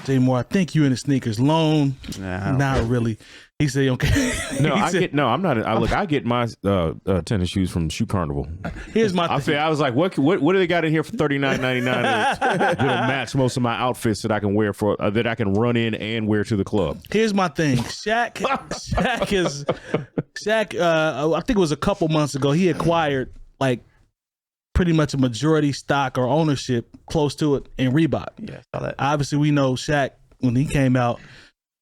Jay Moore, I think you in the sneakers loan. Nah, Not really. He said, okay. No, I'm not. I get my tennis shoes from Shoe Carnival. Here's my thing. I was like, what do they got in here for $39.99 that'll match most of my outfits that I can wear that I can run in and wear to the club? Here's my thing. Shaq, I think it was a couple months ago, he acquired like pretty much a majority stock or ownership close to it in Reebok. Yeah, I saw that. Obviously, we know Shaq, when he came out,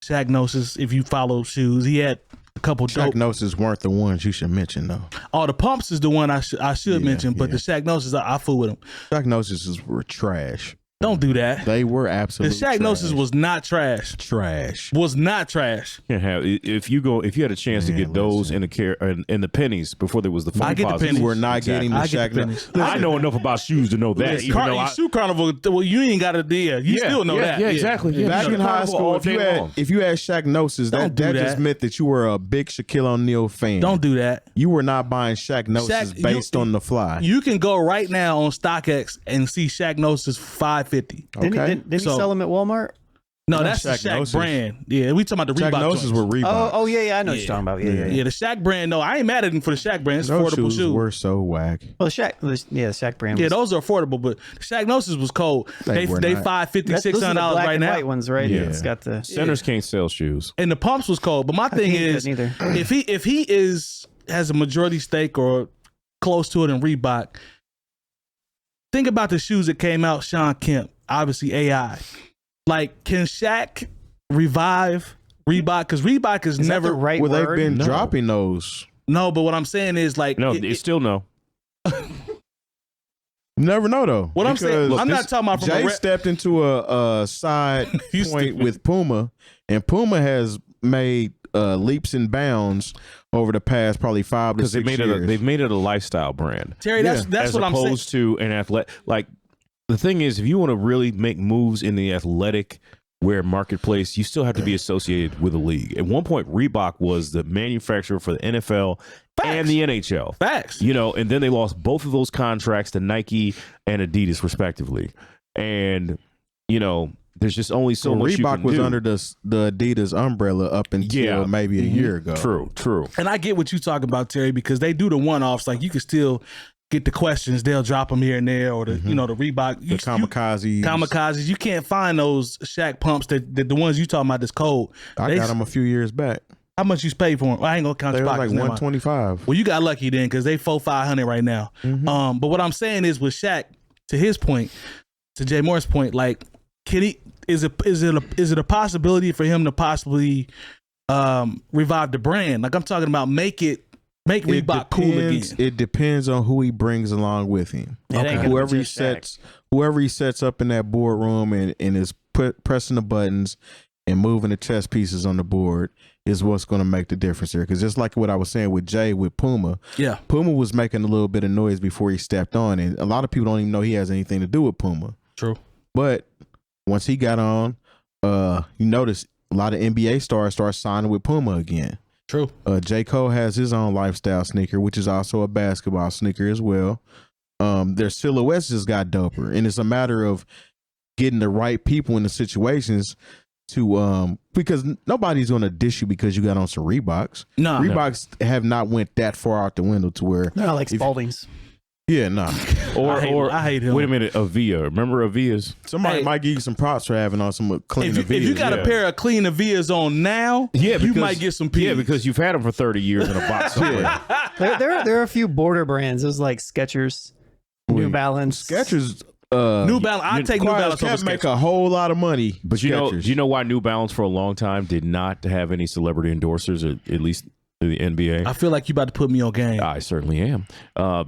Shaq Gnosis, if you follow shoes, he had a couple dope. Shaq Gnosis weren't the ones you should mention, though. Oh, the pumps is the one I should mention, but the Shaq Gnosis, I fool with him. Shaq Gnosis were trash. Don't do that. They were absolutely The Shaq Gnosis was not trash. Trash. Was not trash. Can't have if you had a chance to get those in the pennies before there was the phone I get the pennies. You were not getting the Shaq Gnosis. I know enough about shoes to know that. Shoe Carnival, well, you ain't got a deal. You still know that. Yeah, exactly. Yeah. Back in high school, if you had Shaq Gnosis, that just meant that you were a big Shaquille O'Neal fan. Don't do that. You were not buying Shaq Gnosis based on the fly. You can go right now on StockX and see Shaq Gnosis $550. Okay. Didn't you sell them at Walmart? No, that's the Shaq brand. Yeah, we talking about the Reebok. Shaq Gnosis were Reebok. Oh, yeah, I know what you're talking about. Yeah. The Shaq brand. No, I ain't mad at him for the Shaq brand. It's Those affordable shoes. were so whack. Well, the Shaq brand. Yeah, those are affordable, but the Shaq Gnosis was cold. They $550, $600 right now. White ones, right? Yeah. It's got the Centers can't sell shoes, and the pumps was cold. But my thing is, if he has a majority stake or close to it in Reebok, think about the shoes that came out. Shawn Kemp, obviously AI. Like, can Shaq revive Reebok? Because Reebok is never the right well, word? they've been dropping those. No, but what I'm saying is like it's still no. You never know though. What I'm saying, I'm not talking about from Jay stepped into a side point with Puma, and Puma has made leaps and bounds over the past probably 5 to 6 years. They've made it a lifestyle brand. Terry, that's what I'm saying. As opposed to an athletic. Like, the thing is, if you want to really make moves in the athletic wear marketplace, you still have to be associated with a league. At one point, Reebok was the manufacturer for the NFL and the NHL. Facts. And then they lost both of those contracts to Nike and Adidas, respectively. And, there's just only so much you can Reebok was do. under the Adidas umbrella up until maybe a year ago. True. And I get what you talking about, Terry, because they do the one-offs. Like, you can still get the questions. They'll drop them here and there, or the the Reebok. The kamikazes. You can't find those Shaq pumps that the ones you talking about that's cold. I got them a few years back. How much you paid for them? I ain't gonna count they your were pockets. like $125. Well, you got lucky then, because they $400-500 right now. But what I'm saying is, with Shaq, to his point, to Jay Moore's point, like, can he? Is it a possibility for him to possibly revive the brand? Like, I'm talking about make Reebok cool again. It depends on who he brings along with him. Okay. Whoever he sets up in that boardroom and is pressing the buttons and moving the chess pieces on the board is what's going to make the difference there. Because just like what I was saying with Jay with Puma, Puma was making a little bit of noise before he stepped on, and a lot of people don't even know he has anything to do with Puma. True, but once he got on, you notice a lot of NBA stars start signing with Puma again. True. J. Cole has his own lifestyle sneaker, which is also a basketball sneaker as well. Their silhouettes just got doper, and it's a matter of getting the right people in the situations to because nobody's going to dish you because you got on some Reeboks. No, Reeboks have not went that far out the window to where they're not like Spaldings. Yeah, nah. I hate him. Wait a minute, Avia. Remember Avias? Somebody might give you some props for having on some clean Avias. If you got a pair of clean Avias on now, you might get some peas. Yeah, because you've had them for 30 years in a box somewhere. There are a few border brands. Those like Skechers, New Balance. Skechers. New Balance. I take New Balance. Can't make a whole lot of money. But do you know why New Balance for a long time did not have any celebrity endorsers, or at least the NBA? I feel like you about to put me on game. I certainly am.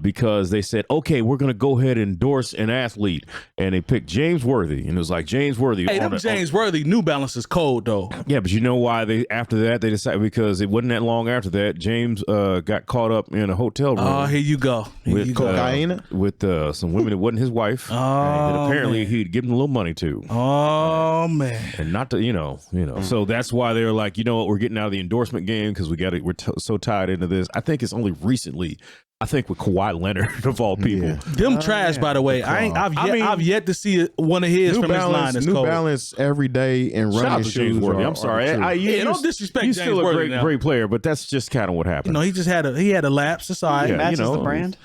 Because they said, okay, we're going to go ahead and endorse an athlete. And they picked James Worthy. And it was like, James Worthy. Hey, James Worthy, New Balance is cold, though. Yeah, but you know why after that they decided, because it wasn't that long after that, James got caught up in a hotel room. Oh, here you go. With cocaine? With some women that wasn't his wife. That apparently he'd given a little money to. Oh, man. And not to, So that's why they were like, you know what, we're getting out of the endorsement game because we're so tied into this. I think it's only recently I think with Kawhi Leonard of all people. Yeah. Them trash, by the way. I've yet to see one of his from his line that's New cold. Balance every day and Shout out running to shoes. James Worthy. I'm sorry. Don't disrespect He's James still a Worthy now. great player, but that's just kind of what happened. He just had a lapse. It's all right. Yeah, Matches the brand.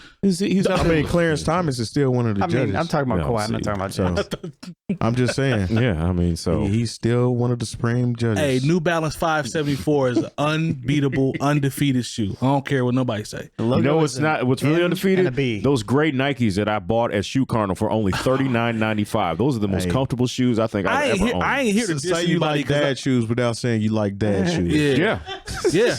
Clarence Thomas is still one of the judges. I'm talking about No, Kawhi. I'm not talking about James. I'm just saying. Yeah, I mean, so He's still one of the supreme judges. Hey, New Balance 574 is an unbeatable, undefeated shoe. I don't care what nobody say. The you logo know is what's an really M undefeated? and a B. Those great Nikes that I bought at Shoe Carnival for only $39.95. Those are the most comfortable shoes I think I've ever owned. I ain't here to So diss say you anybody like 'cause dad shoes without saying you like dad shoes. Yeah.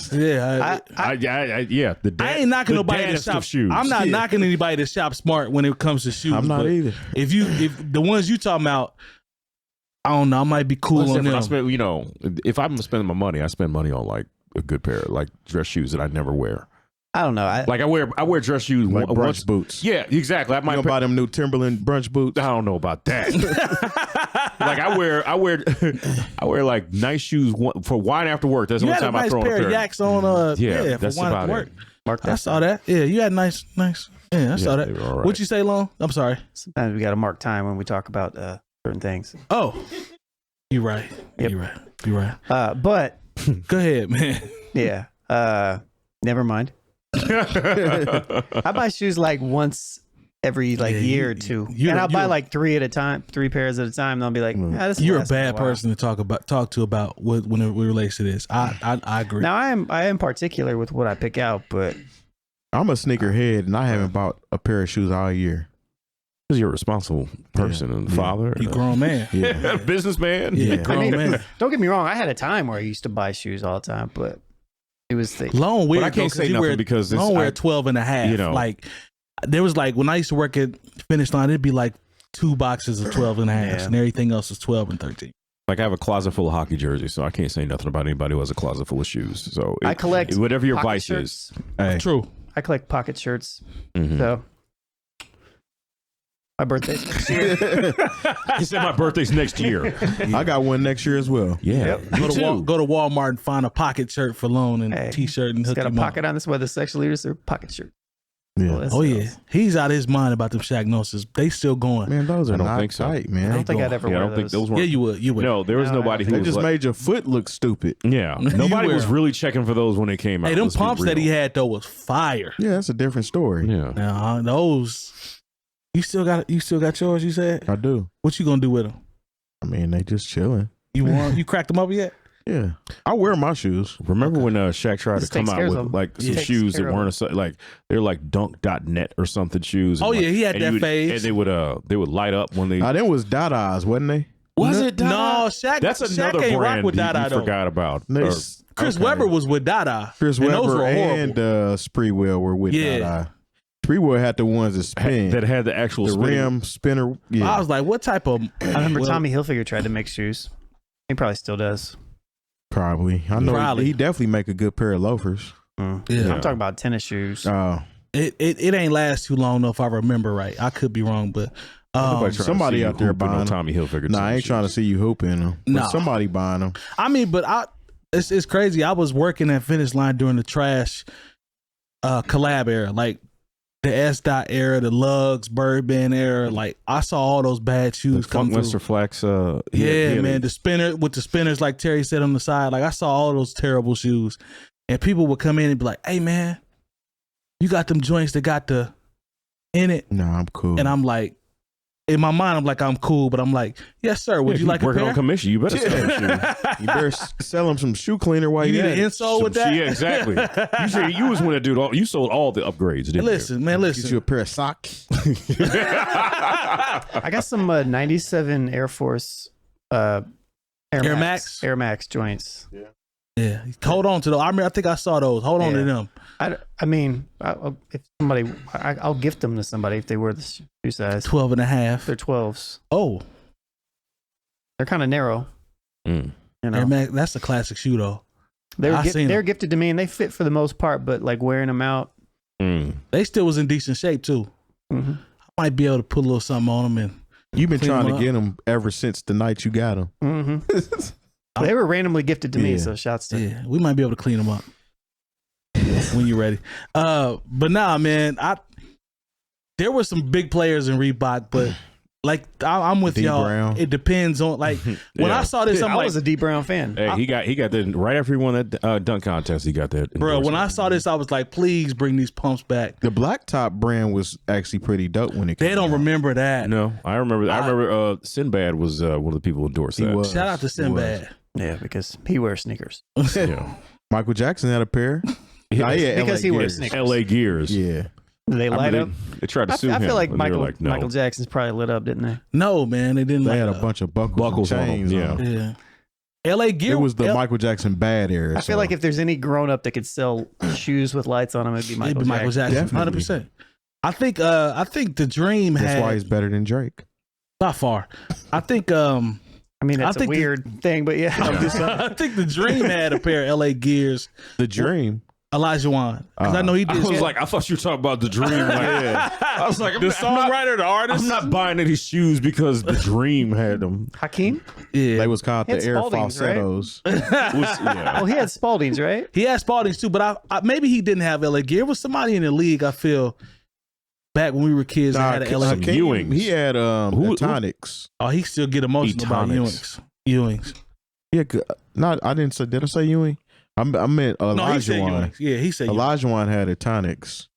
Yeah. I ain't knocking the nobody to daddest shop. of shoes. I'm not knocking anybody to shop smart when it comes to shoes. I'm not but either. If the ones you talking about, I don't know, I might be cool on them. I spend, if I'm spending my money, I spend money on like a good pair of like dress shoes that I never wear. I don't know. I wear dress shoes Like brunch once. boots. Yeah, exactly. I You might gonna buy them new Timberland brunch boots? I don't know about that. Like I wear like nice shoes for wine after work. That's the You only had a time I nice throw on a pair pair. of yaks on. Yeah, for that's wine about after work. it. Mark I that. saw that. Yeah, you had nice. Yeah, I saw that. they were all right. What'd you say, Long? I'm sorry. Sometimes we got to mark time when we talk about certain things. Oh, you're right. Yep. You're right. But Go ahead, man. yeah, never mind. I buy shoes like once every year or two, and I'll buy like 3 at a time, 3 pairs at a time. And I'll be like, this You're a lasts me bad while. person to talk to about when it relates to this. I agree. Now I am particular with what I pick out, but I'm a sneakerhead and I haven't bought a pair of shoes all year. Because you're a responsible person and father. You grown man. Yeah. Businessman. Yeah, Yeah. grown man. don't get me wrong. I had a time where I used to buy shoes all the time, but it was the Long weird. But I can't though, say you nothing wear, because Long wear 12 and a half. you know. Like there was like when I used to work at Finish Line, it'd be like 2 boxes of 12 and a half, Yeah. and everything else is 12 and 13. Like I have a closet full of hockey jerseys, so I can't say nothing about anybody who has a closet full of shoes. So I collect whatever your pocket vice shirts. is. Hey, True. I collect pocket shirts. Mhm. So my birthday's next year. He said my birthday's next year. I got one next year as well. Yeah. Go to Walmart and find a pocket shirt for Lone and Hey, t-shirt and It's hook got a him up. pocket on this. Whether sexual leaders or pocket shirt. Yeah. Oh yeah, he's out of his mind about them Shaq Gnosis. They still going. Man, those are I don't not think so. tight, man. I don't think I'd ever Yeah, I wear don't think those. those were. Yeah, you would. You would. No, there was No, nobody who They was just like, made your foot look stupid. yeah. You Nobody wear was them. really checking for those when they came out. Hey, them Let's be pumps that real. he had though was fire. Yeah, that's a different story. Yeah. Now those, you still got yours. You said, I do. what you gonna do with them? I mean, they just chilling. You cracked them up yet? Yeah. I wear my shoes. Remember when Shaq tried This to come takes out care of with them. like some Takes shoes that care of weren't like they're like dunk.net or something shoes. Oh, and, yeah, he had and that you would- phase. And they would light up when they Them was Dada's, wasn't they? was it Dada? No, Shaq. That's Shaq another ain't rock brand with you Dada though. forgot about. They- Or- Chris Okay. Webber was with Dada. Chris and those Webber were horrible. and Spreewell were with Yeah. Dada. Spreewell had the ones that spin. that had the actual the spinning- rim spinner. Yeah. I was like, what type of? I remember Tommy Hilfiger tried to make shoes. He probably still does. Probably. I know Probably. he definitely make a good pair of loafers. Yeah. I'm talking about tennis shoes. Oh. It ain't last too long though if I remember right. I could be wrong, but Nobody trying to somebody see you out there hooping on buying them. Tommy Hilfiger. Nah, I ain't trying to see you hooping them. Nah. Somebody buying them. I mean, but it's crazy. I was working at Finish Line during the trash collab era, like the S. Dot era, the Lugs, Birdman era. Like I saw all those bad shoes come through. Funkmaster Flex. Yeah, man, the spinner with the spinners, like Terry said on the side. Like I saw all those terrible shoes, and people would come in and be like, "Hey, man, you got them joints that got the in it," Nah, I'm cool. and I'm like, in my mind, I'm like, I'm cool, but I'm like, yes, sir. Would you like a working pair? on commission? You better sell them shoes. You better sell them some shoe cleaner while You you need at an it. insole with that? Yeah, exactly. You was one that dude. You sold all the upgrades, didn't Listen, man, Get you listen. a pair of socks. I got some 97 Air Force Air Max? Air Max joints. Yeah, hold on to those. I think I saw those. Hold on to Yeah. them. I mean, if somebody, I'll gift them to somebody if they wear the shoe size. 12 and a half. They're 12s. Oh, They're kind of narrow. Mm. You know, Air Max, that's a classic shoe though. they're I seen they're them. gifted to me, and they fit for the most part. But like wearing them out, Mm. They still was in decent shape too. mhm. I might be able to put a little something on them and You've been Clean trying them to up. get them ever since the night you got them. Mm-hmm. They were randomly gifted to me, Yeah. so shouts to yeah, we might be able to clean them up. when you're ready. But nah, man, there were some big players in Reebok, but like I'm with y'all. Brown. It depends on like when I saw this, I'm I like, was a D Brown fan. Hey, he got that right after he won that dunk contest. He got that. bro. When I saw this, I was like, please bring these pumps back. The Blacktop brand was actually pretty dope when it came They don't out. remember that. No, I remember. Sinbad was one of the people who endorsed He that. was. Shout out to Sinbad. Yeah, because he wears sneakers. Yeah. Michael Jackson had a pair. Because he wears Gears. sneakers. L.A. Gears. Yeah. They light up. They tried to sue I him. feel like and they were no. Michael Jackson's probably lit up, didn't they? No, man, they didn't. They like had a bunch of buckles on and chains them, on them. Yeah. L.A. Gear. It was the Michael Jackson bad era. I feel like if there's any grown up that could sell shoes with lights on them, it'd be Michael Jackson. Jackson. 100%. I think the Dream that's had why he's better than Drake. not far. I think I mean, that's I think a weird thing, but yeah. I think the Dream had a pair of L.A. Gears. The Dream. Elijah Wan, because I know he did. I was like, I thought you were talking about the Dream. I was like, the songwriter, the artist. I'm not buying any shoes because the Dream had them. Hakeem? Yeah, They was called He the had Air Spaldings, right? Falsettos. Oh, he had Spaldings, right? he had Spaldings too, but I maybe he didn't have L.A. Gear. It was somebody in the league. I feel back when we were kids that had an L.A. Hakeem. Gear. Ewings. He had Tonics. Oh, he still get emotional about Etonics. Ewings. Yeah, not. I didn't say. Did I say Ewing? I meant No, he Elijah said Wan. Ewings. Yeah, he said Ewings. Elijah Wan had a Tonics.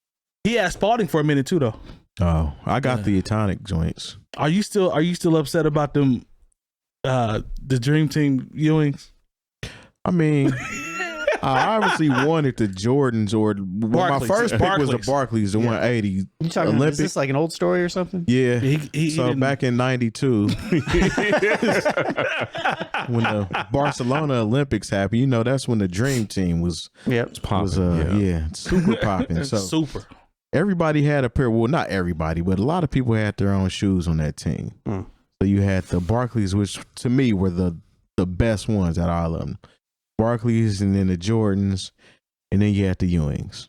He had Spalding for a minute too, though. Oh, I got the Etonic joints. Are you still upset about them? The Dream Team Ewings. I mean, I obviously wanted the Jordans or my Barclays. first pick was the Barclays. Barclays, the 180. You talking about, Olympic. is this like an old story or something? Yeah. He So didn't- back in '92, when the Barcelona Olympics happened, you know that's when the Dream Team was Yep. Popping. super popping. So super. everybody had a pair. Well, not everybody, but a lot of people had their own shoes on that team. Mm. So you had the Barclays, which to me were the best ones out of all of them. Barclays, and then the Jordans, and then you had the Ewings.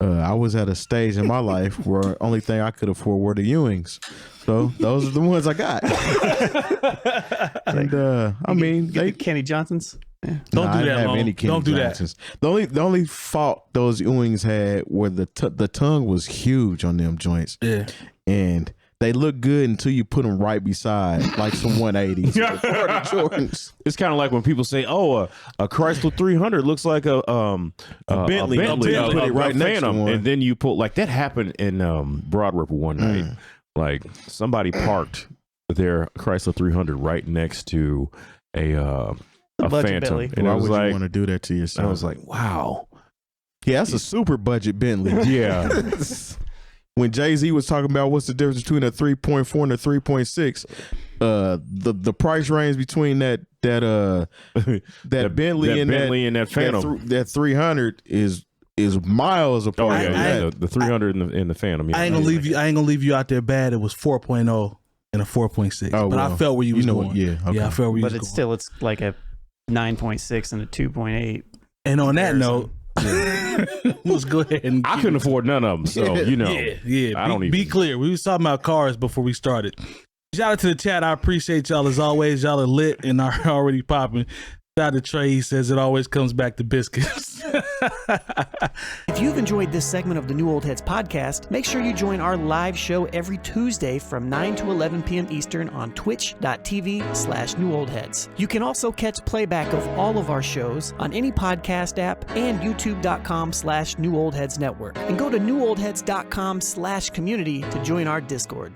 I was at a stage in my life where only thing I could afford were the Ewings. So those are the ones I got. And I mean, Get the Kenny Johnsons. Yeah. Don't I do didn't that, have Lone. any Kenny Don't do that. Johnsons. The only fault those Ewings had were the tongue was huge on them joints, Yeah. and they look good until you put them right beside like some 180s or the Jordans. It's kind of like when people say, "Oh, a Chrysler 300 looks like a Bentley. Bentley, Put it right next to Phantom," one. and then you pull like that happened in Broad Ripple one night. Like somebody parked their Chrysler 300 right next to a budget Phantom, Bentley. and Why I was would like, you want to do that to yourself? I was like, wow, yeah, that's a super budget Bentley. yeah. When Jay-Z was talking about what's the difference between a 3.4 and a 3.6, the price range between that Bentley and Bentley and that Phantom. that 300 is miles apart. Oh yeah, I- yeah. The 300 and the Phantom. Yeah. I ain't gonna leave you out there bad. It was 4.0 and a 4.6. Oh, but I well, felt where you was know going. what? Yeah, okay. Yeah, I felt where you But was it's going. it's like a 9.6 and a 2.8. And on that comparison. note, let's go ahead and I couldn't afford none of them, so you know. Yeah. I don't Be even- clear. We was talking about cars before we started. Shout out to the chat. I appreciate y'all as always. Y'all are lit and are already popping. Shout out to Trey. He says it always comes back to biscuits. If you've enjoyed this segment of the New Old Heads podcast, make sure you join our live show every Tuesday from 9 to 11 p.m. Eastern on twitch.tv/newoldheads. You can also catch playback of all of our shows on any podcast app and youtube.com/newoldheadsnetwork. And go to newoldheads.com/community to join our Discord.